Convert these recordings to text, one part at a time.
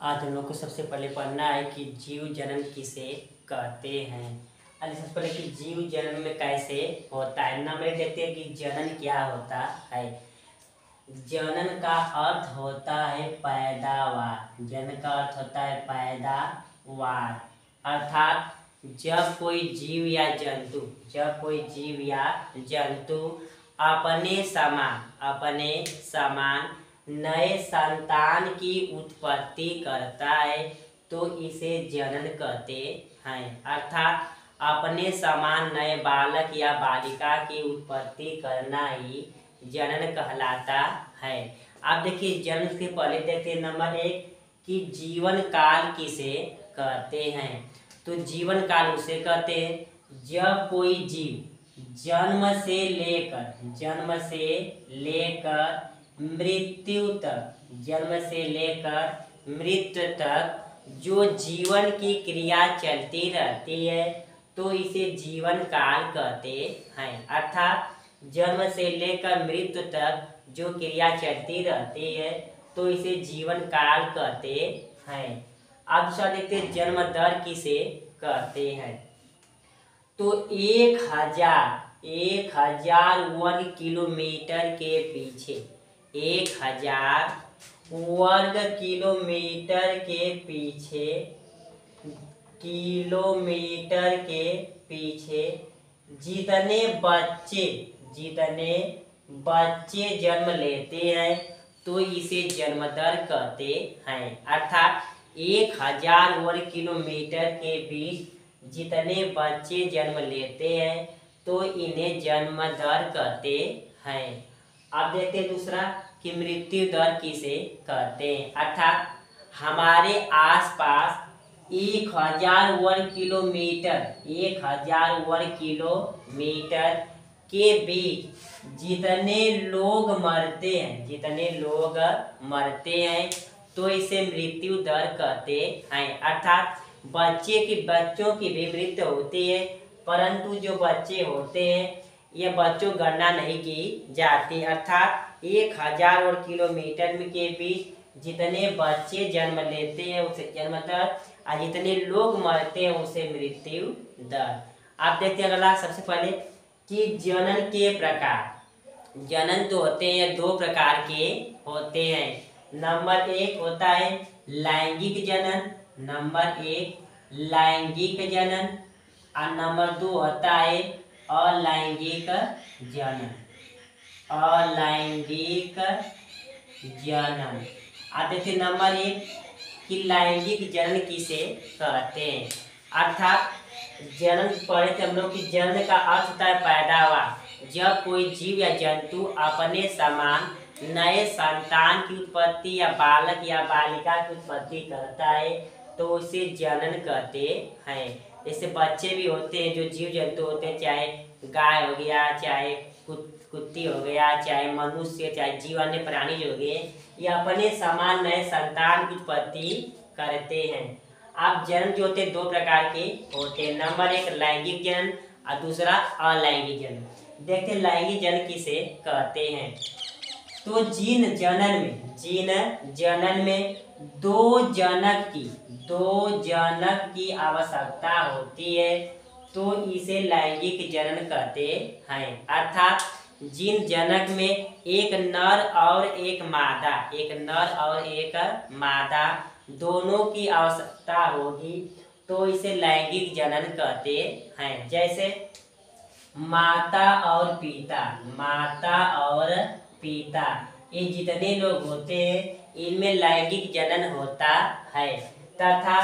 आज हम लोग को सबसे पहले पढ़ना है कि जीव जन्म किसे कहते हैं। सबसे पहले कि जीव जन्म में कैसे होता है। नंबर देखते हैं कि जनन क्या होता है। जनन का अर्थ होता है पैदावार। जनन का अर्थ होता है पैदावार, अर्थात जब कोई जीव या जंतु अपने समान नए संतान की उत्पत्ति करता है तो इसे जनन कहते हैं। अर्थात अपने समान नए बालक या बालिका की उत्पत्ति करना ही जनन कहलाता है। आप देखिए जन्म से पहले देखते हैं नंबर 1 कि जीवन काल किसे कहते हैं। तो जीवन काल उसे कहते हैं जब कोई जीव जन्म से लेकर मृत्यु तक जो जीवन की क्रिया चलती रहती है तो इसे जीवन काल कहते हैं। अर्थात जन्म से लेकर मृत्यु तक जो क्रिया चलती रहती है तो इसे जीवन काल कहते हैं। अब दूसरा देखते हैं जन्म दर किसे कहते हैं। तो 1000 वर्ग किलोमीटर के पीछे 1000 वर्ग किलोमीटर के पीछे जितने बच्चे जन्म लेते हैं तो इसे जन्म दर कहते हैं। अर्थात 1000 वर्ग किलोमीटर के बीच जितने बच्चे जन्म लेते हैं तो इन्हें जन्म दर कहते हैं। अब देखते हैं दूसरा कि मृत्यु दर किसे कहते हैं। अर्थात हमारे आसपास 1000 वर्ग किलोमीटर के बीच जितने लोग मरते हैं तो इसे मृत्यु दर कहते हैं। अर्थात बच्चों की भी मृत्यु होती है, परंतु जो बच्चे होते हैं ये बच्चों गणना नहीं की जाती। अर्थात 1000 वर्ग किलोमीटर के बीच जितने बच्चे जन्म लेते हैं उसे जन्म दर और जितने लोग मरते हैं उसे मृत्यु दर। आप देखते हैं अगला सबसे पहले कि जनन के प्रकार। जनन तो होते हैं 2 प्रकार के होते हैं। नंबर 1 होता है लैंगिक जनन और नंबर 2 होता है अलैंगिक जनन। आप देखिए नंबर 1 कि लैंगिक जनन किसे कहते हैं। अर्थात जनन पढ़े थे हम लोग कि जनन का अर्थ होता है पैदावार। जब कोई जीव या जंतु अपने समान नए संतान की उत्पत्ति या बालक या बालिका की उत्पत्ति करता है तो उसे जनन कहते हैं। जैसे बच्चे भी होते हैं जो जीव जंतु होते हैं, चाहे गाय हो गया, चाहे कुत्ती हो गया, चाहे मनुष्य, चाहे जीव अन्य प्राणी जो हो गए, ये अपने समान नए संतान की उत्पत्ति करते हैं। आप जन्म जो होते हैं 2 प्रकार के होते हैं। नंबर 1 लैंगिक जनन और दूसरा अलैंगिक जनन। देखते हैं लैंगिक जनन किसे कहते हैं। तो जीन जनन में 2 जनक की आवश्यकता होती है तो इसे लैंगिक जनन कहते हैं। अर्थात जिन जनक में एक नर और एक मादा दोनों की आवश्यकता होगी तो इसे लैंगिक जनन कहते हैं। जैसे माता और पिता ये जितने लोग होते हैं इनमें लैंगिक जनन होता है। तथा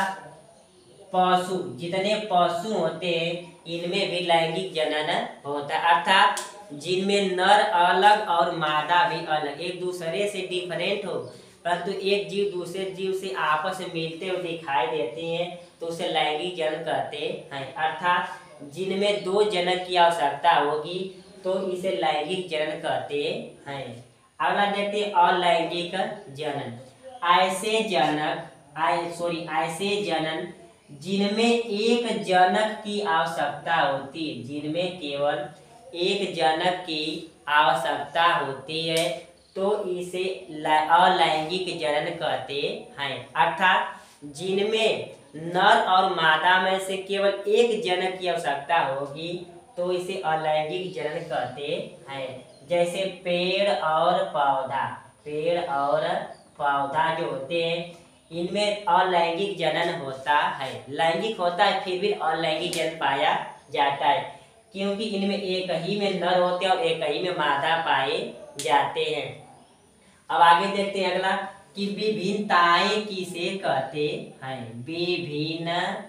जितने पशु होते हैं इनमें भी लैंगिक जनन होता है। अर्थात जिनमें नर अलग और मादा भी अलग, एक दूसरे से डिफरेंट हो, परंतु एक जीव दूसरे जीव से आपस में मिलते हुए दिखाई देते हैं तो उसे लैंगिक जनन कहते हैं। अर्थात जिनमें 2 जनक की आवश्यकता होगी तो इसे लैंगिक जनन कहते हैं। अगला देखते हैं अलैंगिक जनन। ऐसे जनन जिनमें एक जनक की आवश्यकता होती है, जिनमें केवल एक जनक की आवश्यकता होती है तो इसे अलैंगिक जनन कहते हैं। अर्थात जिनमें नर और मादा में से केवल एक जनक की आवश्यकता होगी तो इसे अलैंगिक जनन कहते हैं। जैसे पेड़ और पौधा जो होते हैं इनमें अलैंगिक जनन होता है। लैंगिक होता है फिर भी अलैंगिक जनन पाया जाता है, क्योंकि इनमें एक ही में नर होते हैं और एक ही में मादा पाए जाते हैं। अब आगे देखते हैं अगला कि विभिन्नताएं किसे कहते हैं। विभिन्नताएं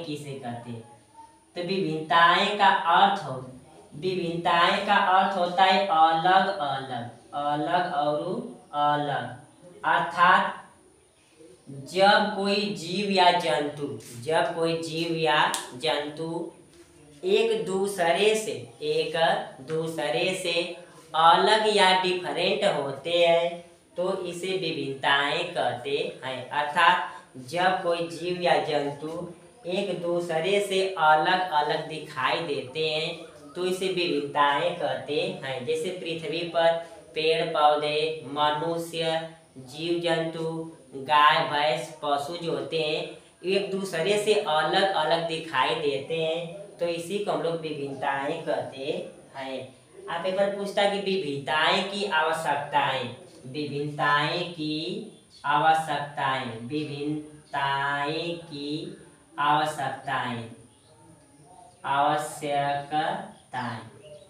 किसे कहते हैं? तो विभिन्नताएं का अर्थ होता है अलग और अलग। अर्थात जब कोई जीव या जंतु एक दूसरे से अलग या डिफरेंट होते हैं तो इसे विभिन्नताएं कहते हैं। अर्थात जब कोई जीव या जंतु एक दूसरे से अलग अलग दिखाई देते हैं तो इसे विभिन्नताएं कहते हैं। जैसे पृथ्वी पर पेड़ पौधे, मनुष्य, जीव जंतु, गाय भैंस, पशु जो होते हैं एक दूसरे से अलग अलग दिखाई देते हैं तो इसी को हम लोग विभिन्नताएं कहते हैं। आप एक बार पूछता कि विभिन्नताएं की आवश्यकताएं। तो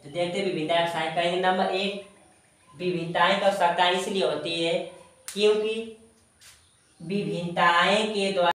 देखते हैं विभिन्नताएं कहेंगे। नंबर 1, विभिन्नताएं की आवश्यकता इसलिए होती है क्योंकि विभिन्नताएं के द्वारा